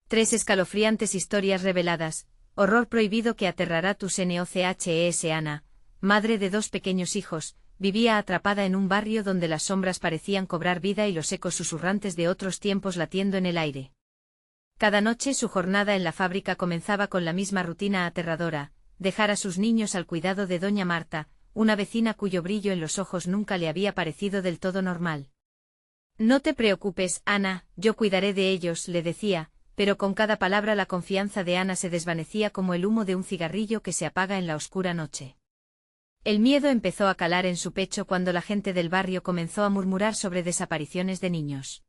3 escalofriantes historias reveladas, horror prohibido que aterrará tus noches. Ana, madre de 2 pequeños hijos, vivía atrapada en un barrio donde las sombras parecían cobrar vida y los ecos susurrantes de otros tiempos latiendo en el aire. Cada noche su jornada en la fábrica comenzaba con la misma rutina aterradora, dejar a sus niños al cuidado de doña Marta, una vecina cuyo brillo en los ojos nunca le había parecido del todo normal. No te preocupes, Ana, yo cuidaré de ellos, le decía, pero con cada palabra la confianza de Ana se desvanecía como el humo de un cigarrillo que se apaga en la oscura noche. El miedo empezó a calar en su pecho cuando la gente del barrio comenzó a murmurar sobre desapariciones de niños.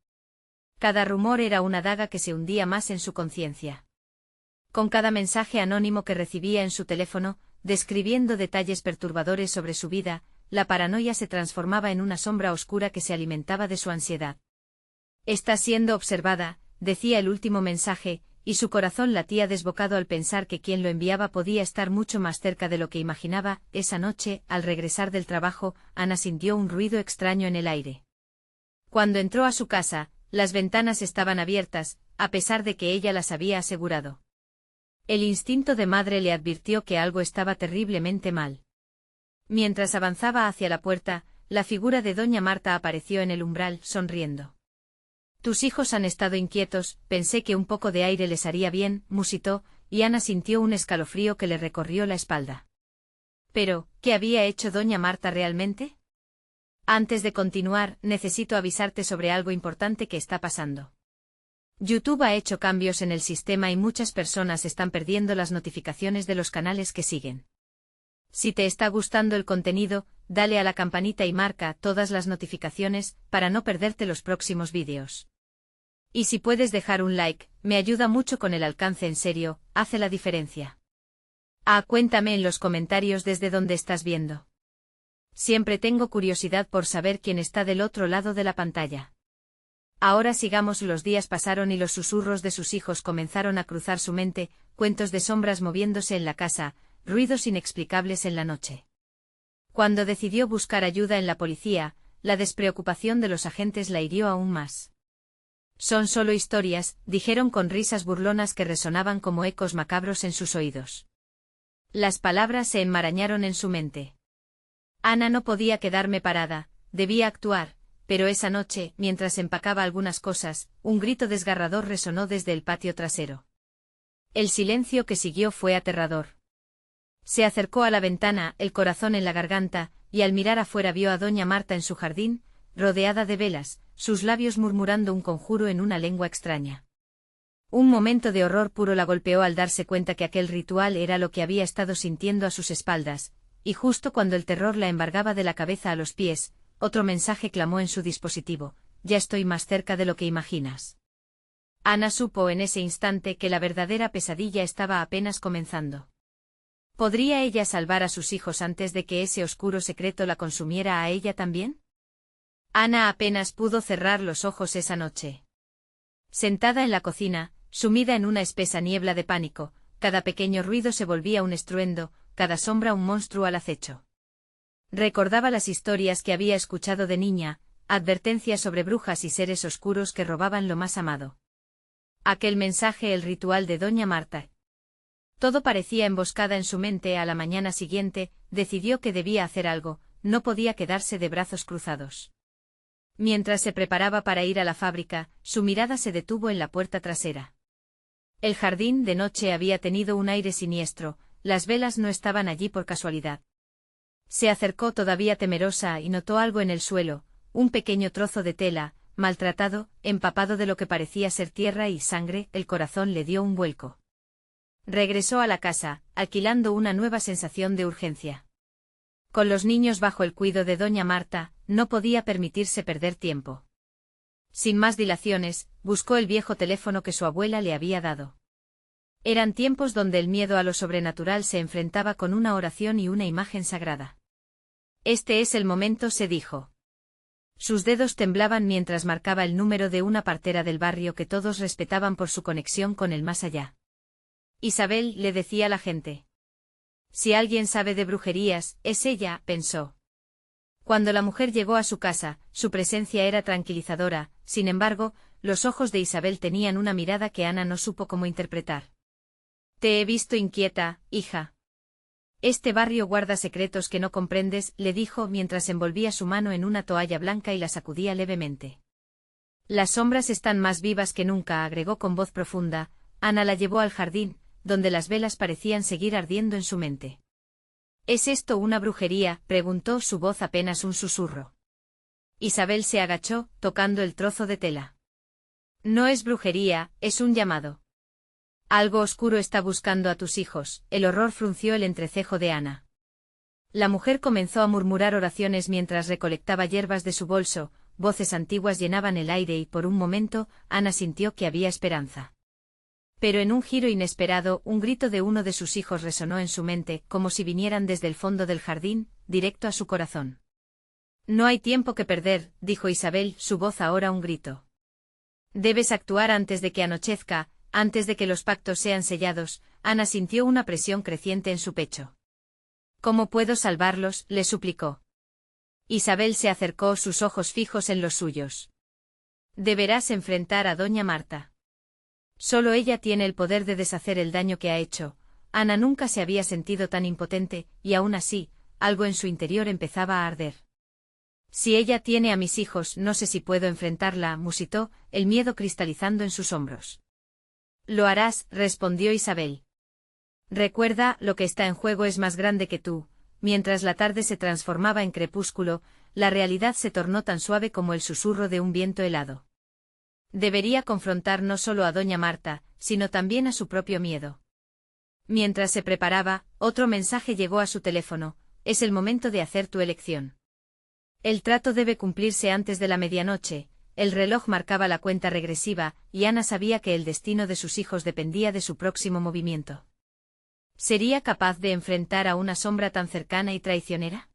Cada rumor era una daga que se hundía más en su conciencia. Con cada mensaje anónimo que recibía en su teléfono, describiendo detalles perturbadores sobre su vida, la paranoia se transformaba en una sombra oscura que se alimentaba de su ansiedad. «Está siendo observada», decía el último mensaje, y su corazón latía desbocado al pensar que quien lo enviaba podía estar mucho más cerca de lo que imaginaba. Esa noche, al regresar del trabajo, Ana sintió un ruido extraño en el aire. Cuando entró a su casa, las ventanas estaban abiertas, a pesar de que ella las había asegurado. El instinto de madre le advirtió que algo estaba terriblemente mal. Mientras avanzaba hacia la puerta, la figura de doña Marta apareció en el umbral, sonriendo. «Tus hijos han estado inquietos, pensé que un poco de aire les haría bien», musitó, y Ana sintió un escalofrío que le recorrió la espalda. Pero, ¿qué había hecho doña Marta realmente? Antes de continuar, necesito avisarte sobre algo importante que está pasando. YouTube ha hecho cambios en el sistema y muchas personas están perdiendo las notificaciones de los canales que siguen. Si te está gustando el contenido, dale a la campanita y marca todas las notificaciones para no perderte los próximos vídeos. Y si puedes dejar un like, me ayuda mucho con el alcance, en serio, hace la diferencia. Cuéntame en los comentarios desde dónde estás viendo. Siempre tengo curiosidad por saber quién está del otro lado de la pantalla. Ahora sigamos. Los días pasaron y los susurros de sus hijos comenzaron a cruzar su mente, cuentos de sombras moviéndose en la casa, ruidos inexplicables en la noche. Cuando decidió buscar ayuda en la policía, la despreocupación de los agentes la hirió aún más. «Son solo historias», dijeron con risas burlonas que resonaban como ecos macabros en sus oídos. Las palabras se enmarañaron en su mente. Ana no podía quedarme parada, debía actuar, pero esa noche, mientras empacaba algunas cosas, un grito desgarrador resonó desde el patio trasero. El silencio que siguió fue aterrador. Se acercó a la ventana, el corazón en la garganta, y al mirar afuera vio a doña Marta en su jardín, rodeada de velas, sus labios murmurando un conjuro en una lengua extraña. Un momento de horror puro la golpeó al darse cuenta que aquel ritual era lo que había estado sintiendo a sus espaldas, y justo cuando el terror la embargaba de la cabeza a los pies, otro mensaje clamó en su dispositivo: «Ya estoy más cerca de lo que imaginas». Ana supo en ese instante que la verdadera pesadilla estaba apenas comenzando. ¿Podría ella salvar a sus hijos antes de que ese oscuro secreto la consumiera a ella también? Ana apenas pudo cerrar los ojos esa noche. Sentada en la cocina, sumida en una espesa niebla de pánico, cada pequeño ruido se volvía un estruendo, cada sombra un monstruo al acecho. Recordaba las historias que había escuchado de niña, advertencias sobre brujas y seres oscuros que robaban lo más amado. Aquel mensaje, el ritual de doña Marta. Todo parecía emboscada en su mente. A la mañana siguiente, decidió que debía hacer algo, no podía quedarse de brazos cruzados. Mientras se preparaba para ir a la fábrica, su mirada se detuvo en la puerta trasera. El jardín de noche había tenido un aire siniestro, las velas no estaban allí por casualidad. Se acercó todavía temerosa y notó algo en el suelo, un pequeño trozo de tela, maltratado, empapado de lo que parecía ser tierra y sangre. El corazón le dio un vuelco. Regresó a la casa, alquilando una nueva sensación de urgencia. Con los niños bajo el cuidado de doña Marta, no podía permitirse perder tiempo. Sin más dilaciones, buscó el viejo teléfono que su abuela le había dado. Eran tiempos donde el miedo a lo sobrenatural se enfrentaba con una oración y una imagen sagrada. «Este es el momento», se dijo. Sus dedos temblaban mientras marcaba el número de una partera del barrio que todos respetaban por su conexión con el más allá. «Isabel», le decía la gente. «Si alguien sabe de brujerías, es ella», pensó. Cuando la mujer llegó a su casa, su presencia era tranquilizadora. Sin embargo, los ojos de Isabel tenían una mirada que Ana no supo cómo interpretar. Te he visto inquieta, hija. Este barrio guarda secretos que no comprendes, le dijo mientras envolvía su mano en una toalla blanca y la sacudía levemente. Las sombras están más vivas que nunca, agregó con voz profunda. Ana la llevó al jardín, donde las velas parecían seguir ardiendo en su mente. ¿Es esto una brujería?, preguntó, su voz apenas un susurro. Isabel se agachó, tocando el trozo de tela. No es brujería, es un llamado. Algo oscuro está buscando a tus hijos. El horror frunció el entrecejo de Ana. La mujer comenzó a murmurar oraciones mientras recolectaba hierbas de su bolso, voces antiguas llenaban el aire y por un momento, Ana sintió que había esperanza. Pero en un giro inesperado, un grito de uno de sus hijos resonó en su mente, como si vinieran desde el fondo del jardín, directo a su corazón. No hay tiempo que perder, dijo Isabel, su voz ahora un grito. Debes actuar antes de que anochezca, antes de que los pactos sean sellados. Ana sintió una presión creciente en su pecho. ¿Cómo puedo salvarlos?, le suplicó. Isabel se acercó, sus ojos fijos en los suyos. Deberás enfrentar a doña Marta. Solo ella tiene el poder de deshacer el daño que ha hecho. Ana nunca se había sentido tan impotente, y aún así, algo en su interior empezaba a arder. Si ella tiene a mis hijos, no sé si puedo enfrentarla, musitó, el miedo cristalizando en sus hombros. Lo harás, respondió Isabel. Recuerda, lo que está en juego es más grande que tú. Mientras la tarde se transformaba en crepúsculo, la realidad se tornó tan suave como el susurro de un viento helado. Debería confrontar no solo a doña Marta, sino también a su propio miedo. Mientras se preparaba, otro mensaje llegó a su teléfono: es el momento de hacer tu elección. El trato debe cumplirse antes de la medianoche. El reloj marcaba la cuenta regresiva, y Ana sabía que el destino de sus hijos dependía de su próximo movimiento. ¿Sería capaz de enfrentar a una sombra tan cercana y traicionera?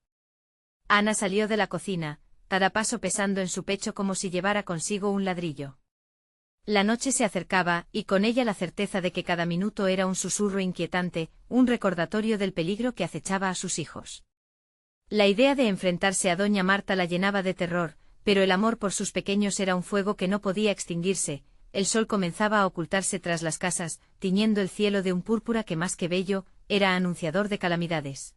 Ana salió de la cocina, cada paso pesando en su pecho como si llevara consigo un ladrillo. La noche se acercaba, y con ella la certeza de que cada minuto era un susurro inquietante, un recordatorio del peligro que acechaba a sus hijos. La idea de enfrentarse a doña Marta la llenaba de terror, pero el amor por sus pequeños era un fuego que no podía extinguirse. El sol comenzaba a ocultarse tras las casas, tiñendo el cielo de un púrpura que más que bello, era anunciador de calamidades.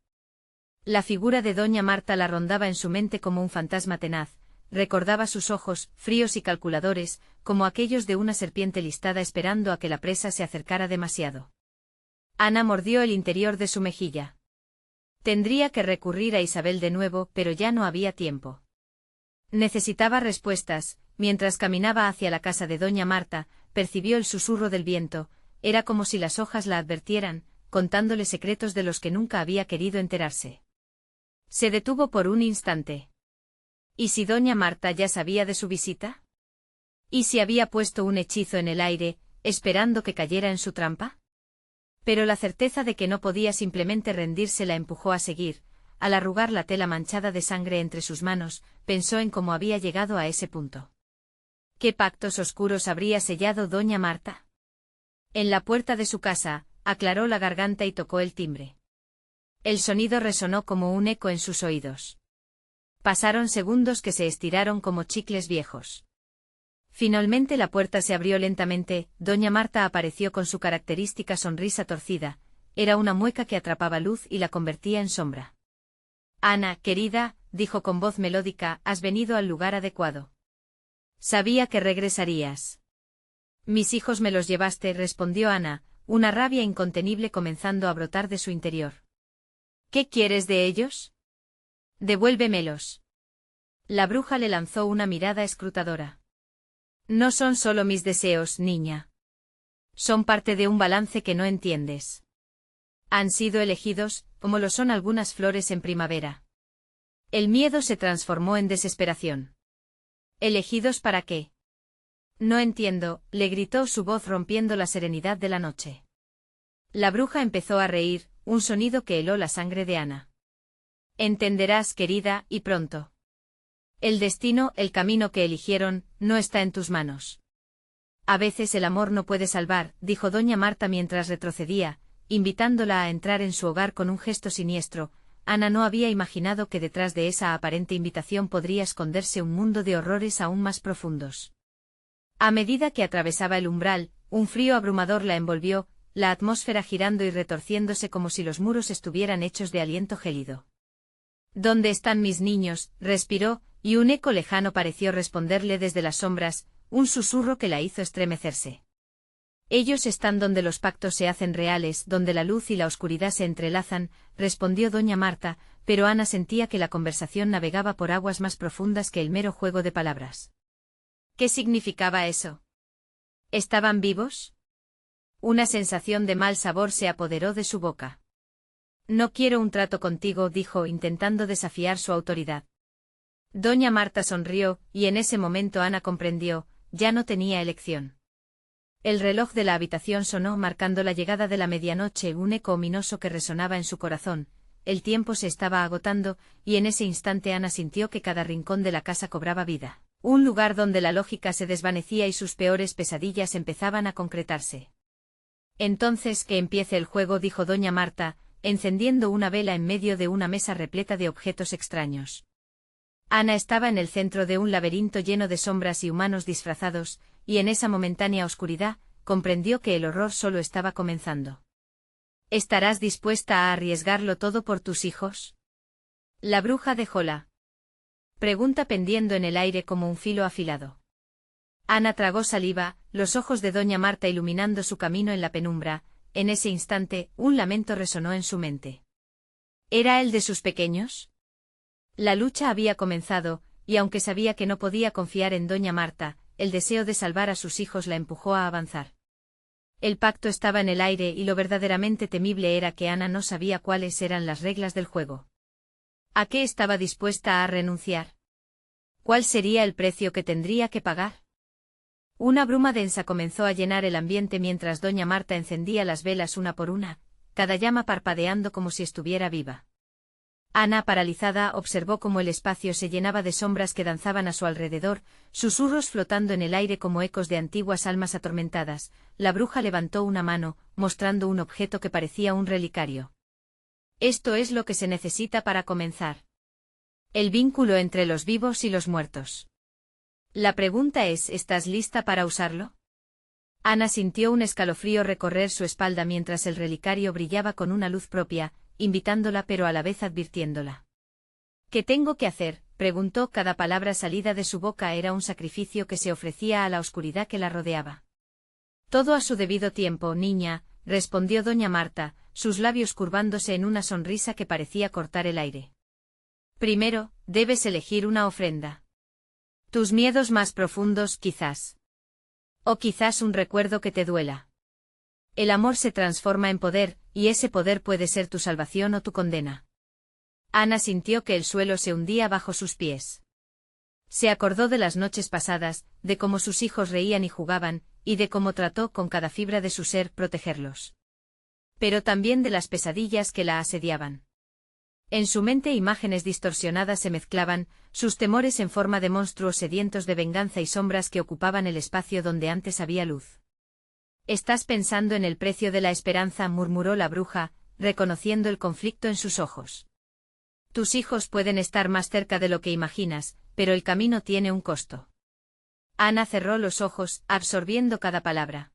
La figura de doña Marta la rondaba en su mente como un fantasma tenaz, recordaba sus ojos, fríos y calculadores, como aquellos de una serpiente listada esperando a que la presa se acercara demasiado. Ana mordió el interior de su mejilla. Tendría que recurrir a Isabel de nuevo, pero ya no había tiempo. Necesitaba respuestas. Mientras caminaba hacia la casa de doña Marta, percibió el susurro del viento, era como si las hojas la advirtieran, contándole secretos de los que nunca había querido enterarse. Se detuvo por un instante. ¿Y si doña Marta ya sabía de su visita? ¿Y si había puesto un hechizo en el aire, esperando que cayera en su trampa? Pero la certeza de que no podía simplemente rendirse la empujó a seguir. Al arrugar la tela manchada de sangre entre sus manos, pensó en cómo había llegado a ese punto. ¿Qué pactos oscuros habría sellado doña Marta? En la puerta de su casa, aclaró la garganta y tocó el timbre. El sonido resonó como un eco en sus oídos. Pasaron segundos que se estiraron como chicles viejos. Finalmente la puerta se abrió lentamente, doña Marta apareció con su característica sonrisa torcida, era una mueca que atrapaba luz y la convertía en sombra. Ana, querida, dijo con voz melódica, has venido al lugar adecuado. Sabía que regresarías. Mis hijos me los llevaste, respondió Ana, una rabia incontenible comenzando a brotar de su interior. ¿Qué quieres de ellos? Devuélvemelos. La bruja le lanzó una mirada escrutadora. No son solo mis deseos, niña. Son parte de un balance que no entiendes. Han sido elegidos, como lo son algunas flores en primavera. El miedo se transformó en desesperación. ¿Elegidos para qué? No entiendo, le gritó su voz rompiendo la serenidad de la noche. La bruja empezó a reír, un sonido que heló la sangre de Ana. Entenderás, querida, y pronto. El destino, el camino que eligieron, no está en tus manos. A veces el amor no puede salvar, dijo doña Marta mientras retrocedía, invitándola a entrar en su hogar con un gesto siniestro. Ana no había imaginado que detrás de esa aparente invitación podría esconderse un mundo de horrores aún más profundos. A medida que atravesaba el umbral, un frío abrumador la envolvió, la atmósfera girando y retorciéndose como si los muros estuvieran hechos de aliento gélido. ¿Dónde están mis niños?, respiró, y un eco lejano pareció responderle desde las sombras, un susurro que la hizo estremecerse. Ellos están donde los pactos se hacen reales, donde la luz y la oscuridad se entrelazan, respondió doña Marta, pero Ana sentía que la conversación navegaba por aguas más profundas que el mero juego de palabras. ¿Qué significaba eso? ¿Estaban vivos? Una sensación de mal sabor se apoderó de su boca. No quiero un trato contigo, dijo, intentando desafiar su autoridad. Doña Marta sonrió, y en ese momento Ana comprendió, ya no tenía elección. El reloj de la habitación sonó marcando la llegada de la medianoche, un eco ominoso que resonaba en su corazón. El tiempo se estaba agotando, y en ese instante Ana sintió que cada rincón de la casa cobraba vida. Un lugar donde la lógica se desvanecía y sus peores pesadillas empezaban a concretarse. Entonces que empiece el juego, dijo doña Marta, encendiendo una vela en medio de una mesa repleta de objetos extraños. Ana estaba en el centro de un laberinto lleno de sombras y humanos disfrazados, y en esa momentánea oscuridad, comprendió que el horror solo estaba comenzando. ¿Estarás dispuesta a arriesgarlo todo por tus hijos? La bruja dejó la pregunta pendiendo en el aire como un filo afilado. Ana tragó saliva, los ojos de doña Marta iluminando su camino en la penumbra. En ese instante, un lamento resonó en su mente. ¿Era el de sus pequeños? La lucha había comenzado, y aunque sabía que no podía confiar en doña Marta, el deseo de salvar a sus hijos la empujó a avanzar. El pacto estaba en el aire y lo verdaderamente temible era que Ana no sabía cuáles eran las reglas del juego. ¿A qué estaba dispuesta a renunciar? ¿Cuál sería el precio que tendría que pagar? Una bruma densa comenzó a llenar el ambiente mientras doña Marta encendía las velas una por una, cada llama parpadeando como si estuviera viva. Ana, paralizada, observó cómo el espacio se llenaba de sombras que danzaban a su alrededor, susurros flotando en el aire como ecos de antiguas almas atormentadas. La bruja levantó una mano, mostrando un objeto que parecía un relicario. Esto es lo que se necesita para comenzar. El vínculo entre los vivos y los muertos. La pregunta es, ¿estás lista para usarlo? Ana sintió un escalofrío recorrer su espalda mientras el relicario brillaba con una luz propia, invitándola pero a la vez advirtiéndola. ¿Qué tengo que hacer?, preguntó. Cada palabra salida de su boca era un sacrificio que se ofrecía a la oscuridad que la rodeaba. Todo a su debido tiempo, niña, respondió doña Marta, sus labios curvándose en una sonrisa que parecía cortar el aire. Primero, debes elegir una ofrenda. Tus miedos más profundos, quizás. O quizás un recuerdo que te duela. El amor se transforma en poder, y ese poder puede ser tu salvación o tu condena. Ana sintió que el suelo se hundía bajo sus pies. Se acordó de las noches pasadas, de cómo sus hijos reían y jugaban, y de cómo trató con cada fibra de su ser protegerlos. Pero también de las pesadillas que la asediaban. En su mente imágenes distorsionadas se mezclaban, sus temores en forma de monstruos sedientos de venganza y sombras que ocupaban el espacio donde antes había luz. «Estás pensando en el precio de la esperanza», murmuró la bruja, reconociendo el conflicto en sus ojos. «Tus hijos pueden estar más cerca de lo que imaginas, pero el camino tiene un costo». Ana cerró los ojos, absorbiendo cada palabra.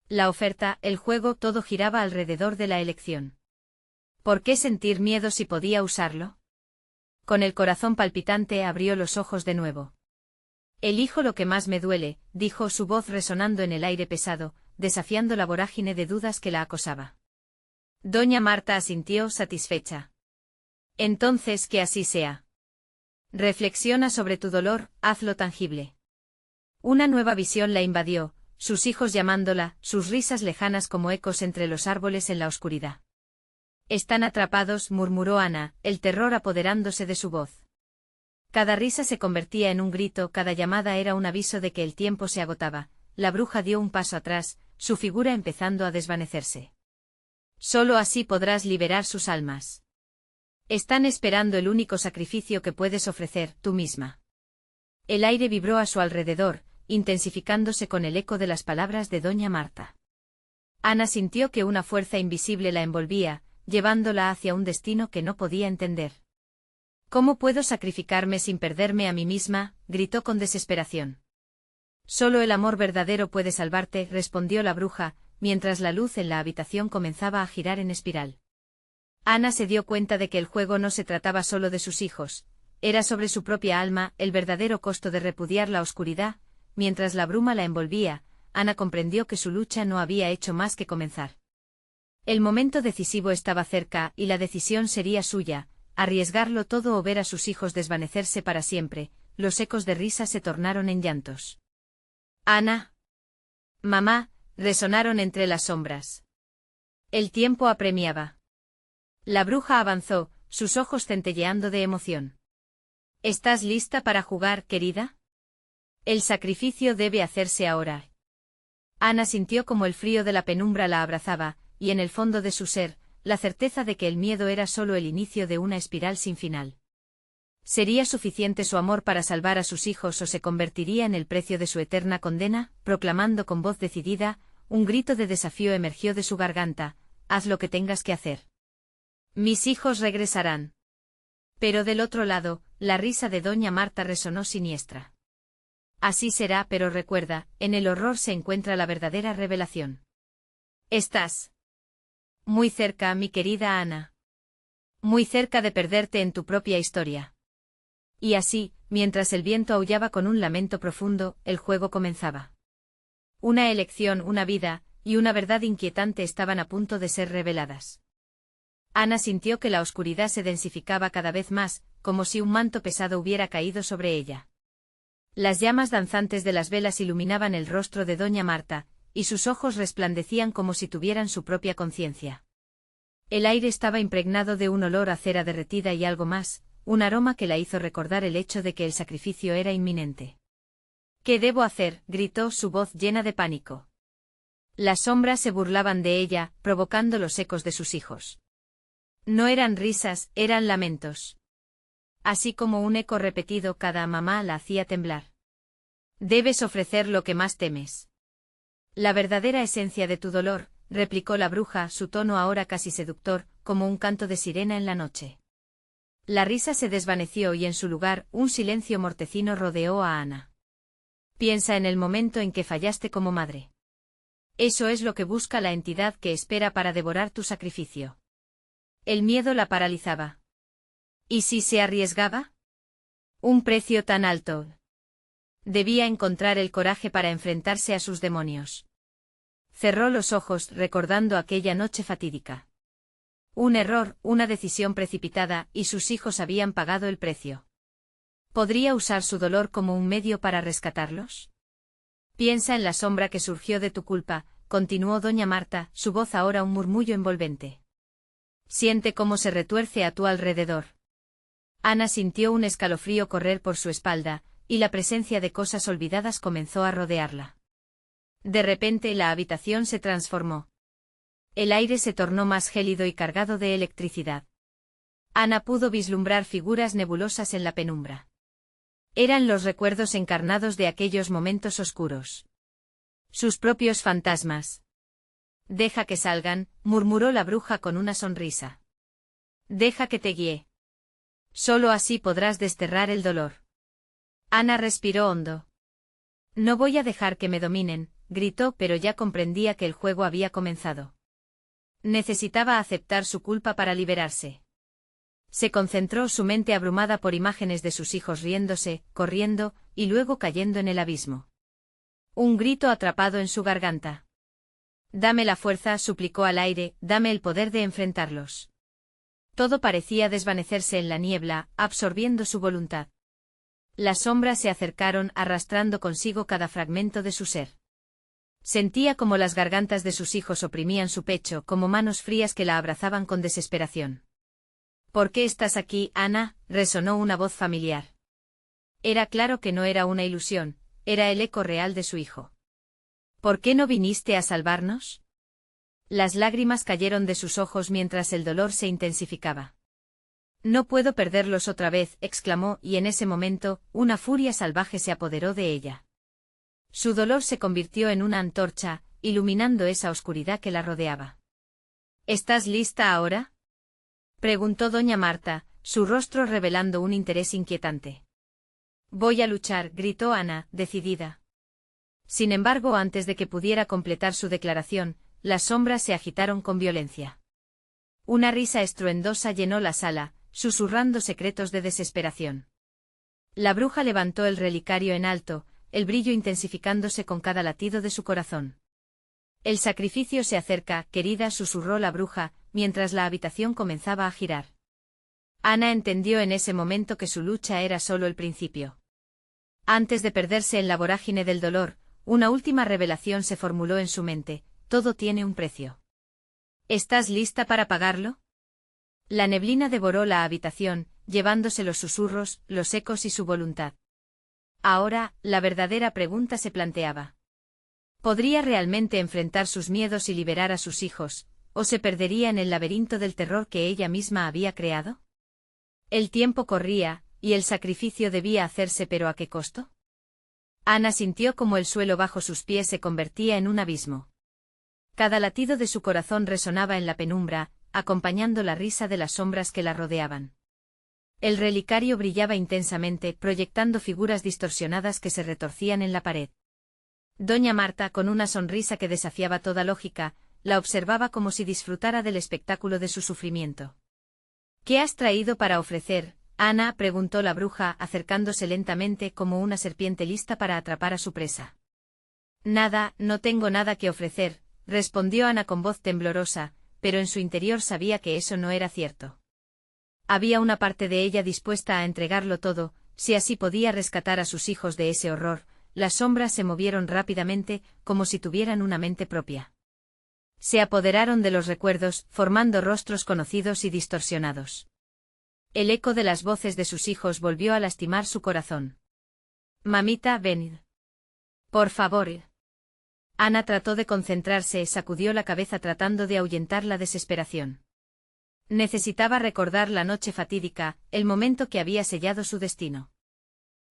La oferta, el juego, todo giraba alrededor de la elección. ¿Por qué sentir miedo si podía usarlo? Con el corazón palpitante abrió los ojos de nuevo. «Elijo lo que más me duele», dijo, su voz resonando en el aire pesado, desafiando la vorágine de dudas que la acosaba. Doña Marta asintió satisfecha. «Entonces que así sea. Reflexiona sobre tu dolor, hazlo tangible». Una nueva visión la invadió, sus hijos llamándola, sus risas lejanas como ecos entre los árboles en la oscuridad. «Están atrapados», murmuró Ana, el terror apoderándose de su voz. Cada risa se convertía en un grito, cada llamada era un aviso de que el tiempo se agotaba. La bruja dio un paso atrás, su figura empezando a desvanecerse. «Solo así podrás liberar sus almas. Están esperando el único sacrificio que puedes ofrecer, tú misma». El aire vibró a su alrededor, intensificándose con el eco de las palabras de doña Marta. Ana sintió que una fuerza invisible la envolvía, llevándola hacia un destino que no podía entender. «¿Cómo puedo sacrificarme sin perderme a mí misma?», gritó con desesperación. Solo el amor verdadero puede salvarte, respondió la bruja, mientras la luz en la habitación comenzaba a girar en espiral. Ana se dio cuenta de que el juego no se trataba solo de sus hijos, era sobre su propia alma, el verdadero costo de repudiar la oscuridad. Mientras la bruma la envolvía, Ana comprendió que su lucha no había hecho más que comenzar. El momento decisivo estaba cerca, y la decisión sería suya, arriesgarlo todo o ver a sus hijos desvanecerse para siempre. Los ecos de risa se tornaron en llantos. Ana. Mamá, resonaron entre las sombras. El tiempo apremiaba. La bruja avanzó, sus ojos centelleando de emoción. ¿Estás lista para jugar, querida? El sacrificio debe hacerse ahora. Ana sintió como el frío de la penumbra la abrazaba, y en el fondo de su ser, la certeza de que el miedo era solo el inicio de una espiral sin final. ¿Sería suficiente su amor para salvar a sus hijos o se convertiría en el precio de su eterna condena? Proclamando con voz decidida, un grito de desafío emergió de su garganta: haz lo que tengas que hacer. Mis hijos regresarán. Pero del otro lado, la risa de doña Marta resonó siniestra. Así será, pero recuerda, en el horror se encuentra la verdadera revelación. Estás muy cerca, mi querida Ana. Muy cerca de perderte en tu propia historia. Y así, mientras el viento aullaba con un lamento profundo, el juego comenzaba. Una elección, una vida, y una verdad inquietante estaban a punto de ser reveladas. Ana sintió que la oscuridad se densificaba cada vez más, como si un manto pesado hubiera caído sobre ella. Las llamas danzantes de las velas iluminaban el rostro de doña Marta, y sus ojos resplandecían como si tuvieran su propia conciencia. El aire estaba impregnado de un olor a cera derretida y algo más, un aroma que la hizo recordar el hecho de que el sacrificio era inminente. ¿Qué debo hacer?, gritó, su voz llena de pánico. Las sombras se burlaban de ella, provocando los ecos de sus hijos. No eran risas, eran lamentos. Así como un eco repetido, cada mamá la hacía temblar. Debes ofrecer lo que más temes. La verdadera esencia de tu dolor, replicó la bruja, su tono ahora casi seductor, como un canto de sirena en la noche. La risa se desvaneció y en su lugar, un silencio mortecino rodeó a Ana. Piensa en el momento en que fallaste como madre. Eso es lo que busca la entidad que espera para devorar tu sacrificio. El miedo la paralizaba. ¿Y si se arriesgaba? Un precio tan alto. Debía encontrar el coraje para enfrentarse a sus demonios. Cerró los ojos, recordando aquella noche fatídica. Un error, una decisión precipitada, y sus hijos habían pagado el precio. ¿Podría usar su dolor como un medio para rescatarlos? Piensa en la sombra que surgió de tu culpa, continuó doña Marta, su voz ahora un murmullo envolvente. Siente cómo se retuerce a tu alrededor. Ana sintió un escalofrío correr por su espalda, y la presencia de cosas olvidadas comenzó a rodearla. De repente la habitación se transformó. El aire se tornó más gélido y cargado de electricidad. Ana pudo vislumbrar figuras nebulosas en la penumbra. Eran los recuerdos encarnados de aquellos momentos oscuros. Sus propios fantasmas. Deja que salgan, murmuró la bruja con una sonrisa. Deja que te guíe. Solo así podrás desterrar el dolor. Ana respiró hondo. No voy a dejar que me dominen, gritó, pero ya comprendía que el juego había comenzado. Necesitaba aceptar su culpa para liberarse. Se concentró, su mente abrumada por imágenes de sus hijos riéndose, corriendo, y luego cayendo en el abismo. Un grito atrapado en su garganta. Dame la fuerza, suplicó al aire, dame el poder de enfrentarlos. Todo parecía desvanecerse en la niebla, absorbiendo su voluntad. Las sombras se acercaron, arrastrando consigo cada fragmento de su ser. Sentía como las gargantas de sus hijos oprimían su pecho, como manos frías que la abrazaban con desesperación. ¿Por qué estás aquí, Ana?, resonó una voz familiar. Era claro que no era una ilusión, era el eco real de su hijo. ¿Por qué no viniste a salvarnos? Las lágrimas cayeron de sus ojos mientras el dolor se intensificaba. No puedo perderlos otra vez, exclamó, y en ese momento, una furia salvaje se apoderó de ella. Su dolor se convirtió en una antorcha, iluminando esa oscuridad que la rodeaba. ¿Estás lista ahora?, preguntó doña Marta, su rostro revelando un interés inquietante. Voy a luchar, gritó Ana, decidida. Sin embargo, antes de que pudiera completar su declaración, las sombras se agitaron con violencia. Una risa estruendosa llenó la sala, susurrando secretos de desesperación. La bruja levantó el relicario en alto, el brillo intensificándose con cada latido de su corazón. El sacrificio se acerca, querida, susurró la bruja, mientras la habitación comenzaba a girar. Ana entendió en ese momento que su lucha era solo el principio. Antes de perderse en la vorágine del dolor, una última revelación se formuló en su mente: todo tiene un precio. ¿Estás lista para pagarlo? La neblina devoró la habitación, llevándose los susurros, los ecos y su voluntad. Ahora, la verdadera pregunta se planteaba. ¿Podría realmente enfrentar sus miedos y liberar a sus hijos, o se perdería en el laberinto del terror que ella misma había creado? El tiempo corría, y el sacrificio debía hacerse, pero ¿a qué costo? Ana sintió como el suelo bajo sus pies se convertía en un abismo. Cada latido de su corazón resonaba en la penumbra, acompañando la risa de las sombras que la rodeaban. El relicario brillaba intensamente, proyectando figuras distorsionadas que se retorcían en la pared. Doña Marta, con una sonrisa que desafiaba toda lógica, la observaba como si disfrutara del espectáculo de su sufrimiento. ¿Qué has traído para ofrecer, Ana?, preguntó la bruja, acercándose lentamente como una serpiente lista para atrapar a su presa. Nada, no tengo nada que ofrecer, respondió Ana con voz temblorosa, pero en su interior sabía que eso no era cierto. Había una parte de ella dispuesta a entregarlo todo, si así podía rescatar a sus hijos de ese horror. Las sombras se movieron rápidamente, como si tuvieran una mente propia. Se apoderaron de los recuerdos, formando rostros conocidos y distorsionados. El eco de las voces de sus hijos volvió a lastimar su corazón. Mamita, venid. Por favor. Ana trató de concentrarse, sacudió la cabeza tratando de ahuyentar la desesperación. Necesitaba recordar la noche fatídica, el momento que había sellado su destino.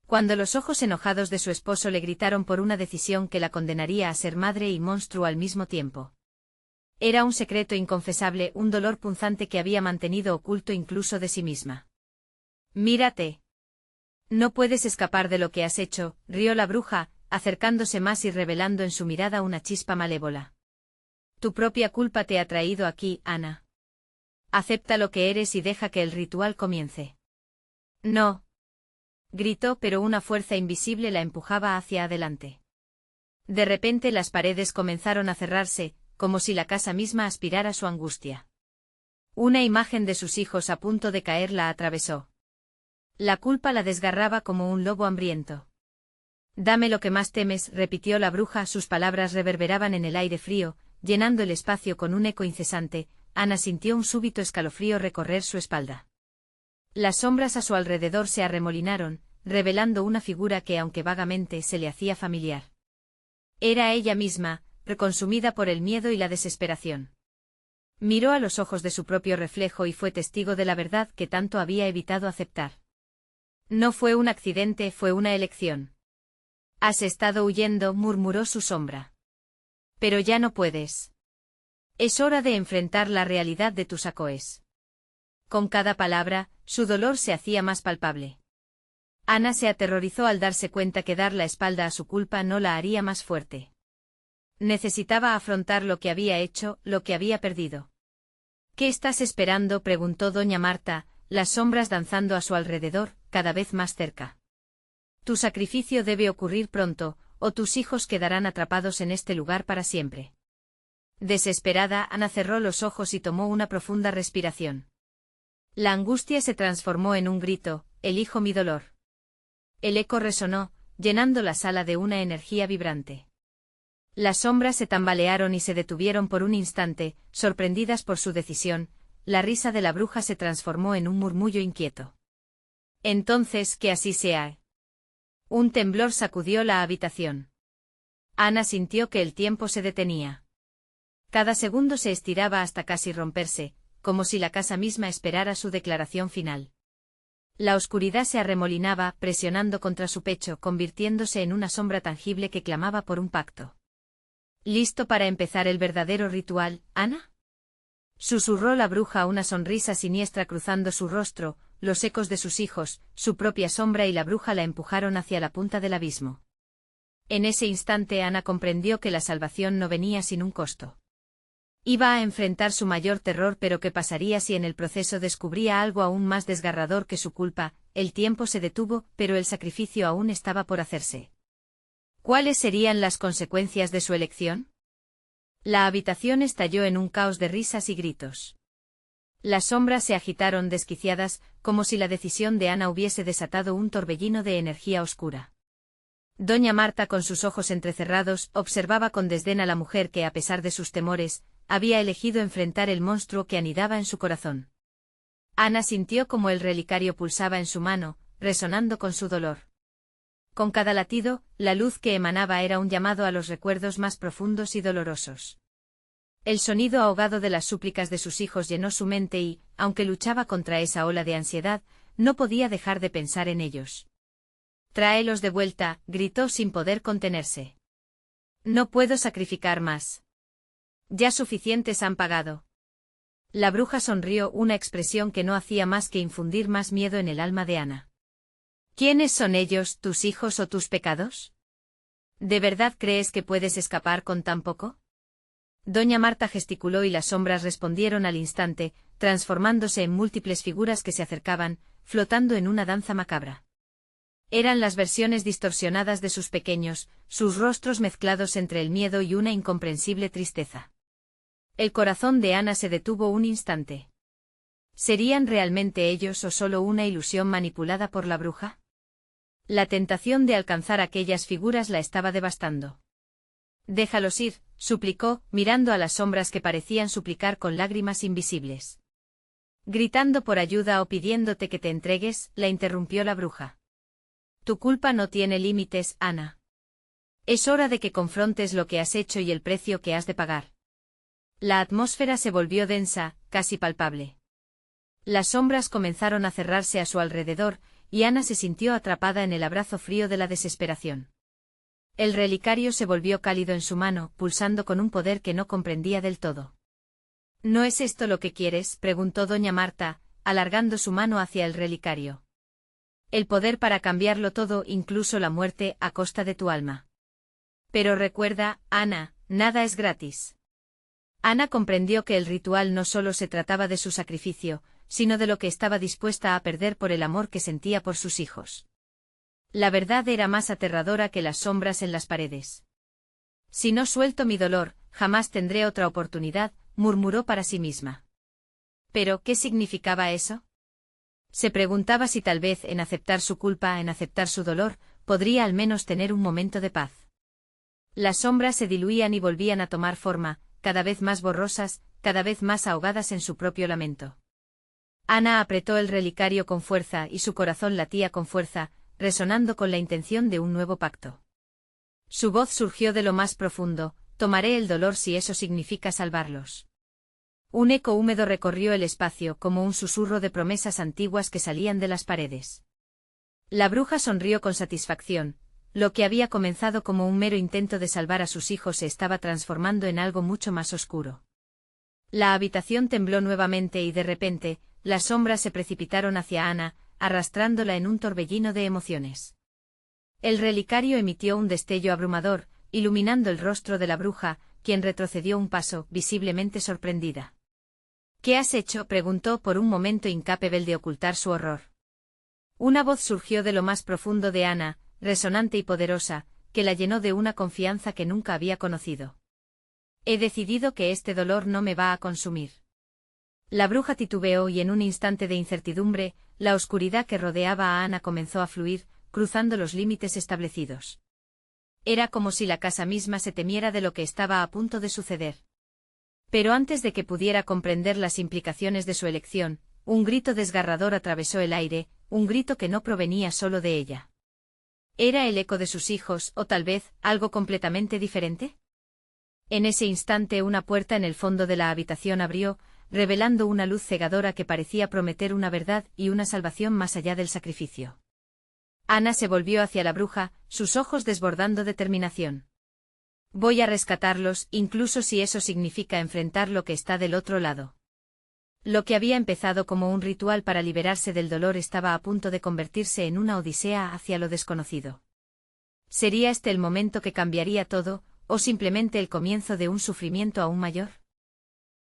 Cuando los ojos enojados de su esposo le gritaron por una decisión que la condenaría a ser madre y monstruo al mismo tiempo. Era un secreto inconfesable, un dolor punzante que había mantenido oculto incluso de sí misma. Mírate. No puedes escapar de lo que has hecho, rió la bruja, acercándose más y revelando en su mirada una chispa malévola. Tu propia culpa te ha traído aquí, Ana. Acepta lo que eres y deja que el ritual comience. No. Gritó, pero una fuerza invisible la empujaba hacia adelante. De repente las paredes comenzaron a cerrarse, como si la casa misma aspirara su angustia. Una imagen de sus hijos a punto de caer la atravesó. La culpa la desgarraba como un lobo hambriento. Dame lo que más temes, repitió la bruja, sus palabras reverberaban en el aire frío, llenando el espacio con un eco incesante. Ana sintió un súbito escalofrío recorrer su espalda. Las sombras a su alrededor se arremolinaron, revelando una figura que, aunque vagamente, se le hacía familiar. Era ella misma, reconsumida por el miedo y la desesperación. Miró a los ojos de su propio reflejo y fue testigo de la verdad que tanto había evitado aceptar. No fue un accidente, fue una elección. Has estado huyendo, murmuró su sombra. Pero ya no puedes. Es hora de enfrentar la realidad de tus acoes. Con cada palabra, su dolor se hacía más palpable. Ana se aterrorizó al darse cuenta que dar la espalda a su culpa no la haría más fuerte. Necesitaba afrontar lo que había hecho, lo que había perdido. ¿Qué estás esperando?, preguntó doña Marta, las sombras danzando a su alrededor, cada vez más cerca. Tu sacrificio debe ocurrir pronto, o tus hijos quedarán atrapados en este lugar para siempre. Desesperada, Ana cerró los ojos y tomó una profunda respiración. La angustia se transformó en un grito: elijo mi dolor. El eco resonó, llenando la sala de una energía vibrante. Las sombras se tambalearon y se detuvieron por un instante, sorprendidas por su decisión. La risa de la bruja se transformó en un murmullo inquieto. Entonces, que así sea. Un temblor sacudió la habitación. Ana sintió que el tiempo se detenía. Cada segundo se estiraba hasta casi romperse, como si la casa misma esperara su declaración final. La oscuridad se arremolinaba, presionando contra su pecho, convirtiéndose en una sombra tangible que clamaba por un pacto. ¿Listo para empezar el verdadero ritual, Ana? Susurró la bruja, una sonrisa siniestra cruzando su rostro. Los ecos de sus hijos, su propia sombra y la bruja la empujaron hacia la punta del abismo. En ese instante Ana comprendió que la salvación no venía sin un costo. Iba a enfrentar su mayor terror, pero ¿qué pasaría si en el proceso descubría algo aún más desgarrador que su culpa? El tiempo se detuvo, pero el sacrificio aún estaba por hacerse. ¿Cuáles serían las consecuencias de su elección? La habitación estalló en un caos de risas y gritos. Las sombras se agitaron desquiciadas, como si la decisión de Ana hubiese desatado un torbellino de energía oscura. Doña Marta, con sus ojos entrecerrados, observaba con desdén a la mujer que, a pesar de sus temores, había elegido enfrentar el monstruo que anidaba en su corazón. Ana sintió como el relicario pulsaba en su mano, resonando con su dolor. Con cada latido, la luz que emanaba era un llamado a los recuerdos más profundos y dolorosos. El sonido ahogado de las súplicas de sus hijos llenó su mente y, aunque luchaba contra esa ola de ansiedad, no podía dejar de pensar en ellos. «Tráelos de vuelta», gritó sin poder contenerse. «No puedo sacrificar más. Ya suficientes han pagado». La bruja sonrió, una expresión que no hacía más que infundir más miedo en el alma de Ana. «¿Quiénes son ellos, tus hijos o tus pecados? ¿De verdad crees que puedes escapar con tan poco?» Doña Marta gesticuló y las sombras respondieron al instante, transformándose en múltiples figuras que se acercaban, flotando en una danza macabra. Eran las versiones distorsionadas de sus pequeños, sus rostros mezclados entre el miedo y una incomprensible tristeza. El corazón de Ana se detuvo un instante. ¿Serían realmente ellos o solo una ilusión manipulada por la bruja? La tentación de alcanzar aquellas figuras la estaba devastando. «Déjalos ir», suplicó, mirando a las sombras que parecían suplicar con lágrimas invisibles. «Gritando por ayuda o pidiéndote que te entregues», la interrumpió la bruja. «Tu culpa no tiene límites, Ana. Es hora de que confrontes lo que has hecho y el precio que has de pagar». La atmósfera se volvió densa, casi palpable. Las sombras comenzaron a cerrarse a su alrededor, y Ana se sintió atrapada en el abrazo frío de la desesperación. El relicario se volvió cálido en su mano, pulsando con un poder que no comprendía del todo. «¿No es esto lo que quieres?», preguntó doña Marta, alargando su mano hacia el relicario. «El poder para cambiarlo todo, incluso la muerte, a costa de tu alma. Pero recuerda, Ana, nada es gratis». Ana comprendió que el ritual no solo se trataba de su sacrificio, sino de lo que estaba dispuesta a perder por el amor que sentía por sus hijos. La verdad era más aterradora que las sombras en las paredes. «Si no suelto mi dolor, jamás tendré otra oportunidad», murmuró para sí misma. ¿Pero qué significaba eso? Se preguntaba si tal vez en aceptar su culpa, en aceptar su dolor, podría al menos tener un momento de paz. Las sombras se diluían y volvían a tomar forma, cada vez más borrosas, cada vez más ahogadas en su propio lamento. Ana apretó el relicario con fuerza y su corazón latía con fuerza, resonando con la intención de un nuevo pacto. Su voz surgió de lo más profundo: «Tomaré el dolor si eso significa salvarlos». Un eco húmedo recorrió el espacio, como un susurro de promesas antiguas que salían de las paredes. La bruja sonrió con satisfacción. Lo que había comenzado como un mero intento de salvar a sus hijos se estaba transformando en algo mucho más oscuro. La habitación tembló nuevamente y de repente, las sombras se precipitaron hacia Ana, arrastrándola en un torbellino de emociones. El relicario emitió un destello abrumador, iluminando el rostro de la bruja, quien retrocedió un paso, visiblemente sorprendida. «¿Qué has hecho?», preguntó por un momento incapaz de ocultar su horror. Una voz surgió de lo más profundo de Ana, resonante y poderosa, que la llenó de una confianza que nunca había conocido. «He decidido que este dolor no me va a consumir». La bruja titubeó y en un instante de incertidumbre, la oscuridad que rodeaba a Ana comenzó a fluir, cruzando los límites establecidos. Era como si la casa misma se temiera de lo que estaba a punto de suceder. Pero antes de que pudiera comprender las implicaciones de su elección, un grito desgarrador atravesó el aire, un grito que no provenía solo de ella. ¿Era el eco de sus hijos, o tal vez, algo completamente diferente? En ese instante una puerta en el fondo de la habitación abrió, revelando una luz cegadora que parecía prometer una verdad y una salvación más allá del sacrificio. Ana se volvió hacia la bruja, sus ojos desbordando determinación. «Voy a rescatarlos, incluso si eso significa enfrentar lo que está del otro lado». Lo que había empezado como un ritual para liberarse del dolor estaba a punto de convertirse en una odisea hacia lo desconocido. ¿Sería este el momento que cambiaría todo, o simplemente el comienzo de un sufrimiento aún mayor?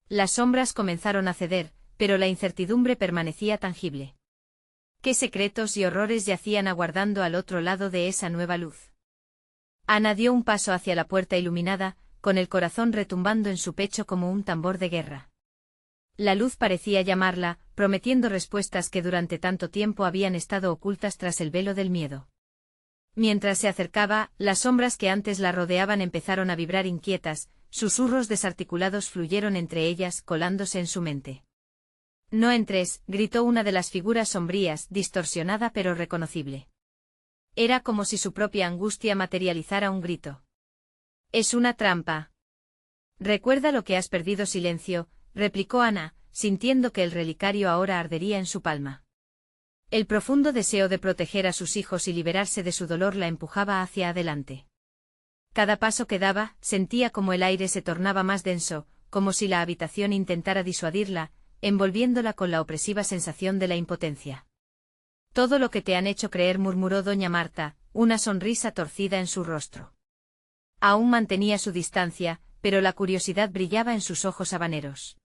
Las sombras comenzaron a ceder, pero la incertidumbre permanecía tangible. ¿Qué secretos y horrores yacían aguardando al otro lado de esa nueva luz? Ana dio un paso hacia la puerta iluminada, con el corazón retumbando en su pecho como un tambor de guerra. La luz parecía llamarla, prometiendo respuestas que durante tanto tiempo habían estado ocultas tras el velo del miedo. Mientras se acercaba, las sombras que antes la rodeaban empezaron a vibrar inquietas, susurros desarticulados fluyeron entre ellas, colándose en su mente. «No entres», gritó una de las figuras sombrías, distorsionada pero reconocible. Era como si su propia angustia materializara un grito. «Es una trampa». «Recuerda lo que has perdido». Silencio, replicó Ana, sintiendo que el relicario ahora ardería en su palma. El profundo deseo de proteger a sus hijos y liberarse de su dolor la empujaba hacia adelante. Cada paso que daba, sentía como el aire se tornaba más denso, como si la habitación intentara disuadirla, envolviéndola con la opresiva sensación de la impotencia. «Todo lo que te han hecho creer», murmuró doña Marta, una sonrisa torcida en su rostro. Aún mantenía su distancia, pero la curiosidad brillaba en sus ojos habaneros.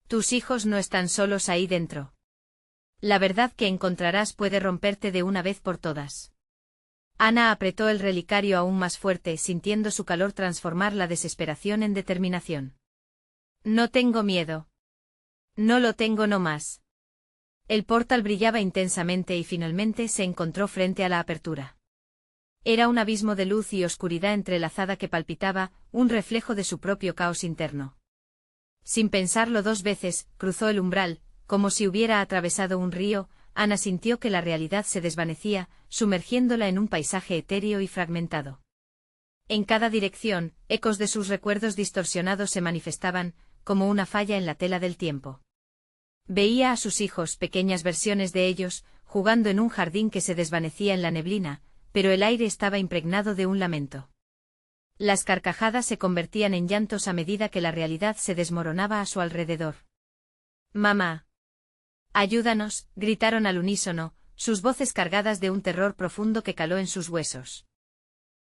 «Tus hijos no están solos ahí dentro. La verdad que encontrarás puede romperte de una vez por todas». Ana apretó el relicario aún más fuerte, sintiendo su calor transformar la desesperación en determinación. «No tengo miedo. No lo tengo no más». El portal brillaba intensamente y finalmente se encontró frente a la apertura. Era un abismo de luz y oscuridad entrelazada que palpitaba, un reflejo de su propio caos interno. Sin pensarlo dos veces, cruzó el umbral, como si hubiera atravesado un río. Ana sintió que la realidad se desvanecía, sumergiéndola en un paisaje etéreo y fragmentado. En cada dirección, ecos de sus recuerdos distorsionados se manifestaban, como una falla en la tela del tiempo. Veía a sus hijos, pequeñas versiones de ellos, jugando en un jardín que se desvanecía en la neblina, pero el aire estaba impregnado de un lamento. Las carcajadas se convertían en llantos a medida que la realidad se desmoronaba a su alrededor. «Mamá. Ayúdanos», gritaron al unísono, sus voces cargadas de un terror profundo que caló en sus huesos.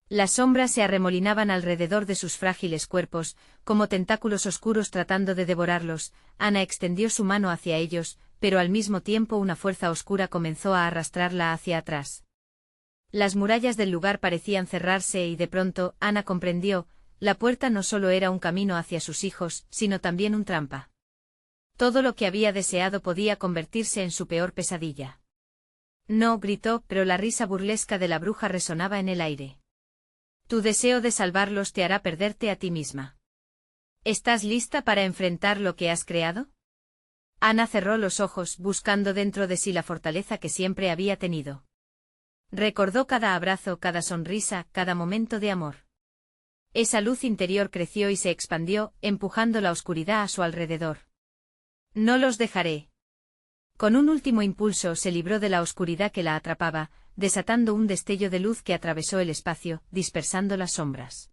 Las sombras se arremolinaban alrededor de sus frágiles cuerpos, como tentáculos oscuros tratando de devorarlos. Ana extendió su mano hacia ellos, pero al mismo tiempo una fuerza oscura comenzó a arrastrarla hacia atrás. Las murallas del lugar parecían cerrarse y de pronto, Ana comprendió, la puerta no solo era un camino hacia sus hijos, sino también un trampa. Todo lo que había deseado podía convertirse en su peor pesadilla. «No», gritó, pero la risa burlesca de la bruja resonaba en el aire. «Tu deseo de salvarlos te hará perderte a ti misma. ¿Estás lista para enfrentar lo que has creado?» Ana cerró los ojos, buscando dentro de sí la fortaleza que siempre había tenido. Recordó cada abrazo, cada sonrisa, cada momento de amor. Esa luz interior creció y se expandió, empujando la oscuridad a su alrededor. «No los dejaré». Con un último impulso se libró de la oscuridad que la atrapaba, desatando un destello de luz que atravesó el espacio, dispersando las sombras.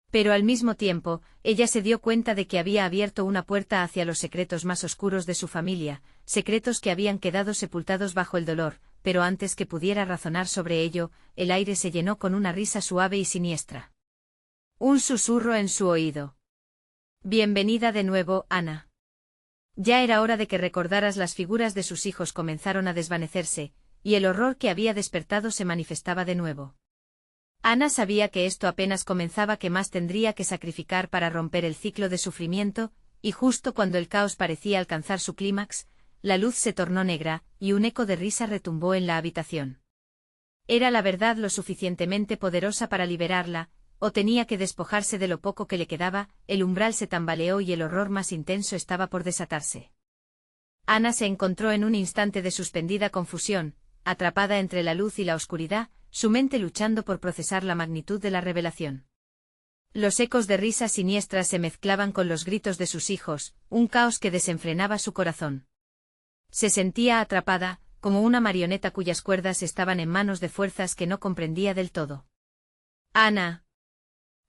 Pero al mismo tiempo, ella se dio cuenta de que había abierto una puerta hacia los secretos más oscuros de su familia, secretos que habían quedado sepultados bajo el dolor, pero antes que pudiera razonar sobre ello, el aire se llenó con una risa suave y siniestra. Un susurro en su oído. «Bienvenida de nuevo, Ana. Ya era hora de que recordaras». Las figuras de sus hijos comenzaron a desvanecerse, y el horror que había despertado se manifestaba de nuevo. Ana sabía que esto apenas comenzaba, que más tendría que sacrificar para romper el ciclo de sufrimiento, y justo cuando el caos parecía alcanzar su clímax, la luz se tornó negra, y un eco de risa retumbó en la habitación. ¿Era la verdad lo suficientemente poderosa para liberarla, o tenía que despojarse de lo poco que le quedaba? El umbral se tambaleó y el horror más intenso estaba por desatarse. Ana se encontró en un instante de suspendida confusión, atrapada entre la luz y la oscuridad, su mente luchando por procesar la magnitud de la revelación. Los ecos de risas siniestras se mezclaban con los gritos de sus hijos, un caos que desenfrenaba su corazón. Se sentía atrapada, como una marioneta cuyas cuerdas estaban en manos de fuerzas que no comprendía del todo. «Ana».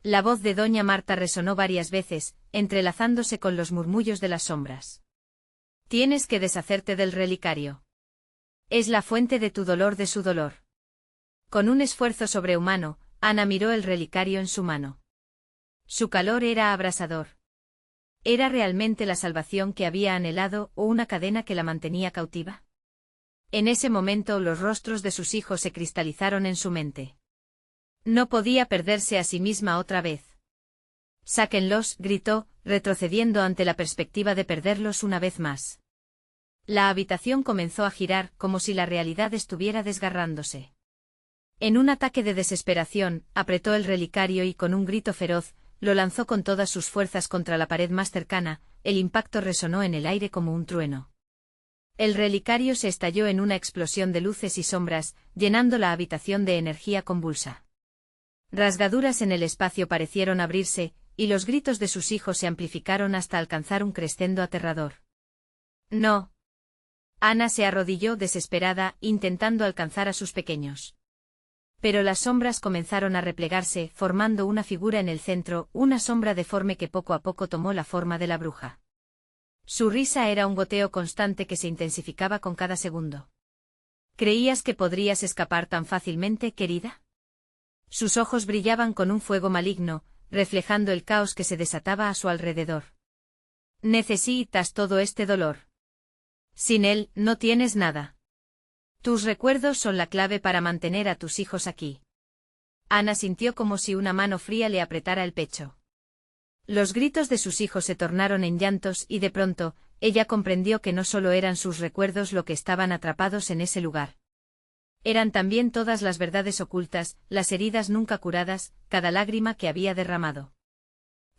La voz de doña Marta resonó varias veces, entrelazándose con los murmullos de las sombras. «Tienes que deshacerte del relicario. Es la fuente de tu dolor, de su dolor». Con un esfuerzo sobrehumano, Ana miró el relicario en su mano. Su calor era abrasador. ¿Era realmente la salvación que había anhelado o una cadena que la mantenía cautiva? En ese momento los rostros de sus hijos se cristalizaron en su mente. No podía perderse a sí misma otra vez. «Sáquenlos», gritó, retrocediendo ante la perspectiva de perderlos una vez más. La habitación comenzó a girar como si la realidad estuviera desgarrándose. En un ataque de desesperación, apretó el relicario y con un grito feroz, lo lanzó con todas sus fuerzas contra la pared más cercana. El impacto resonó en el aire como un trueno. El relicario se estalló en una explosión de luces y sombras, llenando la habitación de energía convulsa. Rasgaduras en el espacio parecieron abrirse, y los gritos de sus hijos se amplificaron hasta alcanzar un crescendo aterrador. «No». Ana se arrodilló desesperada, intentando alcanzar a sus pequeños. Pero las sombras comenzaron a replegarse, formando una figura en el centro, una sombra deforme que poco a poco tomó la forma de la bruja. Su risa era un goteo constante que se intensificaba con cada segundo. «¿Creías que podrías escapar tan fácilmente, querida?». Sus ojos brillaban con un fuego maligno, reflejando el caos que se desataba a su alrededor. «Necesitas todo este dolor. Sin él, no tienes nada. Tus recuerdos son la clave para mantener a tus hijos aquí». Ana sintió como si una mano fría le apretara el pecho. Los gritos de sus hijos se tornaron en llantos y de pronto, ella comprendió que no solo eran sus recuerdos lo que estaban atrapados en ese lugar. Eran también todas las verdades ocultas, las heridas nunca curadas, cada lágrima que había derramado.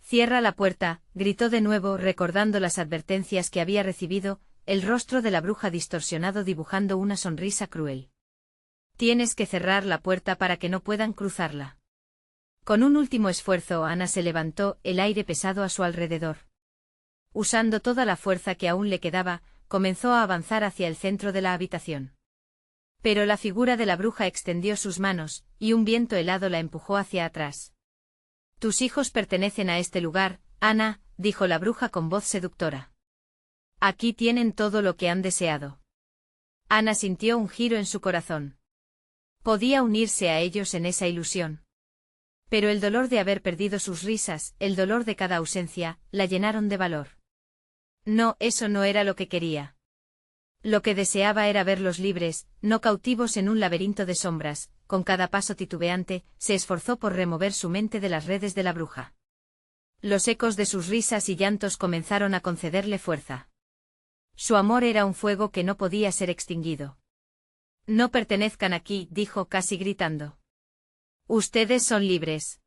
«Cierra la puerta», gritó de nuevo recordando las advertencias que había recibido, el rostro de la bruja distorsionado dibujando una sonrisa cruel. «Tienes que cerrar la puerta para que no puedan cruzarla». Con un último esfuerzo Ana se levantó, el aire pesado a su alrededor. Usando toda la fuerza que aún le quedaba, comenzó a avanzar hacia el centro de la habitación. Pero la figura de la bruja extendió sus manos, y un viento helado la empujó hacia atrás. «Tus hijos pertenecen a este lugar, Ana», dijo la bruja con voz seductora. «Aquí tienen todo lo que han deseado». Ana sintió un giro en su corazón. Podía unirse a ellos en esa ilusión. Pero el dolor de haber perdido sus risas, el dolor de cada ausencia, la llenaron de valor. No, eso no era lo que quería. Lo que deseaba era verlos libres, no cautivos en un laberinto de sombras. Con cada paso titubeante, se esforzó por remover su mente de las redes de la bruja. Los ecos de sus risas y llantos comenzaron a concederle fuerza. Su amor era un fuego que no podía ser extinguido. «No pertenezcan aquí», dijo casi gritando. «Ustedes son libres».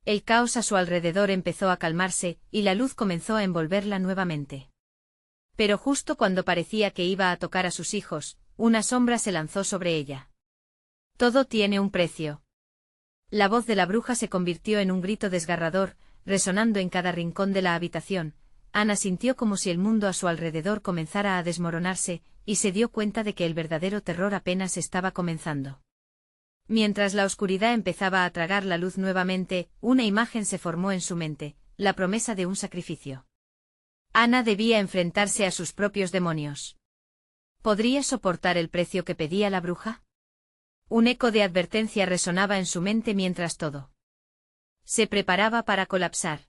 El caos a su alrededor empezó a calmarse, y la luz comenzó a envolverla nuevamente. Pero justo cuando parecía que iba a tocar a sus hijos, una sombra se lanzó sobre ella. «Todo tiene un precio». La voz de la bruja se convirtió en un grito desgarrador, resonando en cada rincón de la habitación. Ana sintió como si el mundo a su alrededor comenzara a desmoronarse, y se dio cuenta de que el verdadero terror apenas estaba comenzando. Mientras la oscuridad empezaba a tragar la luz nuevamente, una imagen se formó en su mente, la promesa de un sacrificio. Ana debía enfrentarse a sus propios demonios. ¿Podría soportar el precio que pedía la bruja? Un eco de advertencia resonaba en su mente mientras todo se preparaba para colapsar.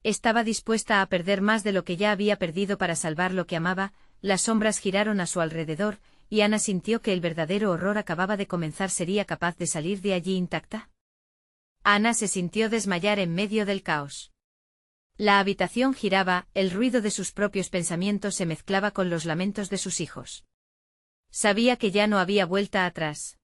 Estaba dispuesta a perder más de lo que ya había perdido para salvar lo que amaba. Las sombras giraron a su alrededor, y Ana sintió que el verdadero horror acababa de comenzar. ¿Sería capaz de salir de allí intacta? Ana se sintió desmayar en medio del caos. La habitación giraba, el ruido de sus propios pensamientos se mezclaba con los lamentos de sus hijos. Sabía que ya no había vuelta atrás.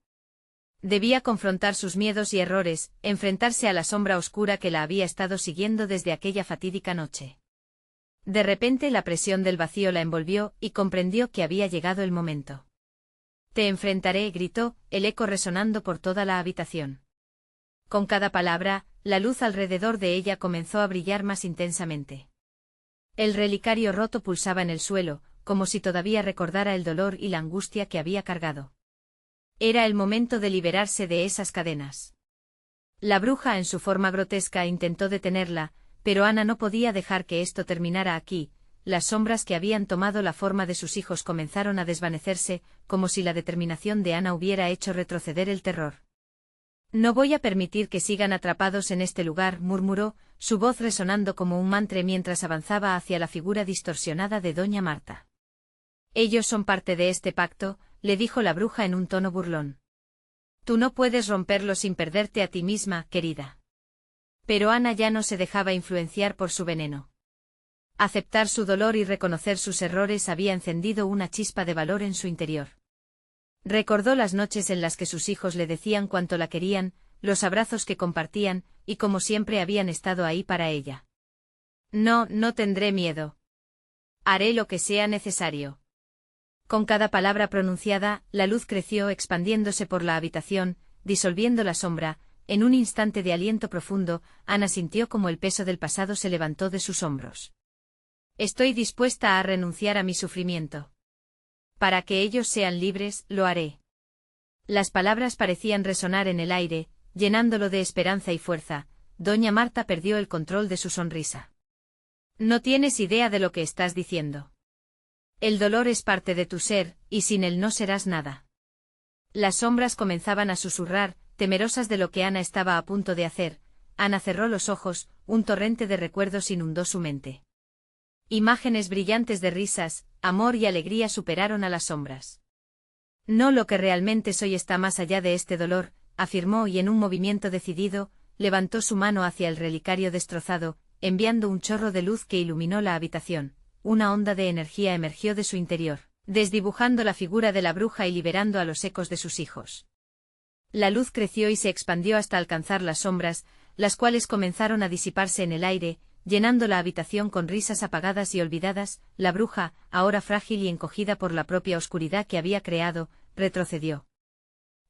Debía confrontar sus miedos y errores, enfrentarse a la sombra oscura que la había estado siguiendo desde aquella fatídica noche. De repente la presión del vacío la envolvió, y comprendió que había llegado el momento. «Te enfrentaré», gritó, el eco resonando por toda la habitación. Con cada palabra, la luz alrededor de ella comenzó a brillar más intensamente. El relicario roto pulsaba en el suelo, como si todavía recordara el dolor y la angustia que había cargado. Era el momento de liberarse de esas cadenas. La bruja en su forma grotesca intentó detenerla, pero Ana no podía dejar que esto terminara aquí. Las sombras que habían tomado la forma de sus hijos comenzaron a desvanecerse, como si la determinación de Ana hubiera hecho retroceder el terror. No voy a permitir que sigan atrapados en este lugar, murmuró, su voz resonando como un mantra mientras avanzaba hacia la figura distorsionada de doña Marta. Ellos son parte de este pacto, le dijo la bruja en un tono burlón. Tú no puedes romperlo sin perderte a ti misma, querida. Pero Ana ya no se dejaba influenciar por su veneno. Aceptar su dolor y reconocer sus errores había encendido una chispa de valor en su interior. Recordó las noches en las que sus hijos le decían cuánto la querían, los abrazos que compartían, y como siempre habían estado ahí para ella. No, no tendré miedo. Haré lo que sea necesario. Con cada palabra pronunciada, la luz creció expandiéndose por la habitación, disolviendo la sombra. En un instante de aliento profundo, Ana sintió como el peso del pasado se levantó de sus hombros. Estoy dispuesta a renunciar a mi sufrimiento. Para que ellos sean libres, lo haré. Las palabras parecían resonar en el aire, llenándolo de esperanza y fuerza. Doña Marta perdió el control de su sonrisa. No tienes idea de lo que estás diciendo. El dolor es parte de tu ser, y sin él no serás nada. Las sombras comenzaban a susurrar, temerosas de lo que Ana estaba a punto de hacer. Ana cerró los ojos, un torrente de recuerdos inundó su mente. Imágenes brillantes de risas, amor y alegría superaron a las sombras. No, lo que realmente soy está más allá de este dolor, afirmó y en un movimiento decidido, levantó su mano hacia el relicario destrozado, enviando un chorro de luz que iluminó la habitación. Una onda de energía emergió de su interior, desdibujando la figura de la bruja y liberando a los ecos de sus hijos. La luz creció y se expandió hasta alcanzar las sombras, las cuales comenzaron a disiparse en el aire, llenando la habitación con risas apagadas y olvidadas. La bruja, ahora frágil y encogida por la propia oscuridad que había creado, retrocedió.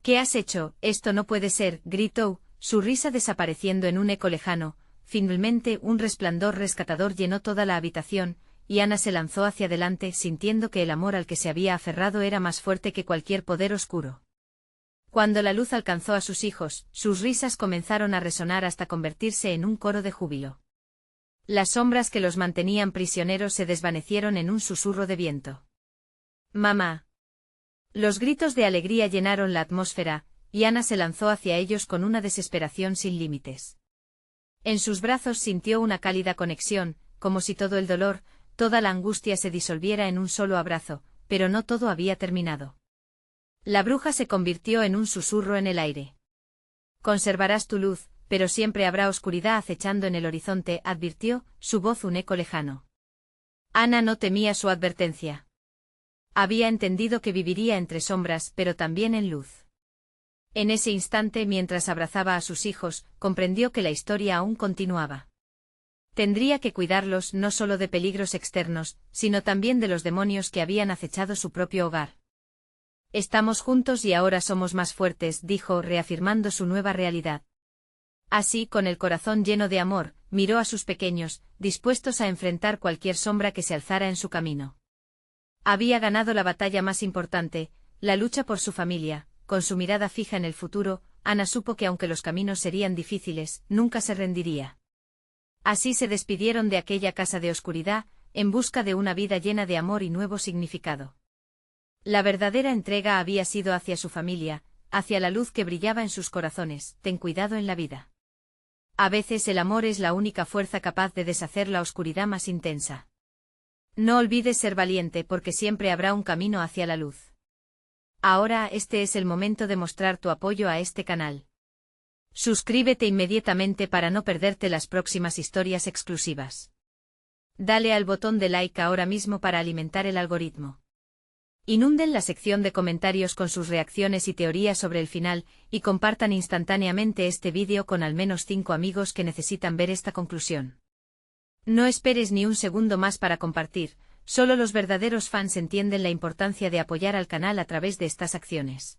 ¿Qué has hecho? Esto no puede ser, gritó, su risa desapareciendo en un eco lejano. Finalmente un resplandor rescatador llenó toda la habitación, y Ana se lanzó hacia adelante sintiendo que el amor al que se había aferrado era más fuerte que cualquier poder oscuro. Cuando la luz alcanzó a sus hijos, sus risas comenzaron a resonar hasta convertirse en un coro de júbilo. Las sombras que los mantenían prisioneros se desvanecieron en un susurro de viento. ¡Mamá! Los gritos de alegría llenaron la atmósfera, y Ana se lanzó hacia ellos con una desesperación sin límites. En sus brazos sintió una cálida conexión, como si todo el dolor, toda la angustia se disolviera en un solo abrazo, pero no todo había terminado. La bruja se convirtió en un susurro en el aire. Conservarás tu luz, pero siempre habrá oscuridad acechando en el horizonte, advirtió, su voz un eco lejano. Ana no temía su advertencia. Había entendido que viviría entre sombras, pero también en luz. En ese instante, mientras abrazaba a sus hijos, comprendió que la historia aún continuaba. Tendría que cuidarlos no solo de peligros externos, sino también de los demonios que habían acechado su propio hogar. Estamos juntos y ahora somos más fuertes, dijo, reafirmando su nueva realidad. Así, con el corazón lleno de amor, miró a sus pequeños, dispuestos a enfrentar cualquier sombra que se alzara en su camino. Había ganado la batalla más importante, la lucha por su familia. Con su mirada fija en el futuro, Ana supo que aunque los caminos serían difíciles, nunca se rendiría. Así se despidieron de aquella casa de oscuridad, en busca de una vida llena de amor y nuevo significado. La verdadera entrega había sido hacia su familia, hacia la luz que brillaba en sus corazones. Ten cuidado en la vida. A veces el amor es la única fuerza capaz de deshacer la oscuridad más intensa. No olvides ser valiente porque siempre habrá un camino hacia la luz. Ahora este es el momento de mostrar tu apoyo a este canal. Suscríbete inmediatamente para no perderte las próximas historias exclusivas. Dale al botón de like ahora mismo para alimentar el algoritmo. Inunden la sección de comentarios con sus reacciones y teorías sobre el final, y compartan instantáneamente este vídeo con al menos 5 amigos que necesitan ver esta conclusión. No esperes ni un segundo más para compartir, solo los verdaderos fans entienden la importancia de apoyar al canal a través de estas acciones.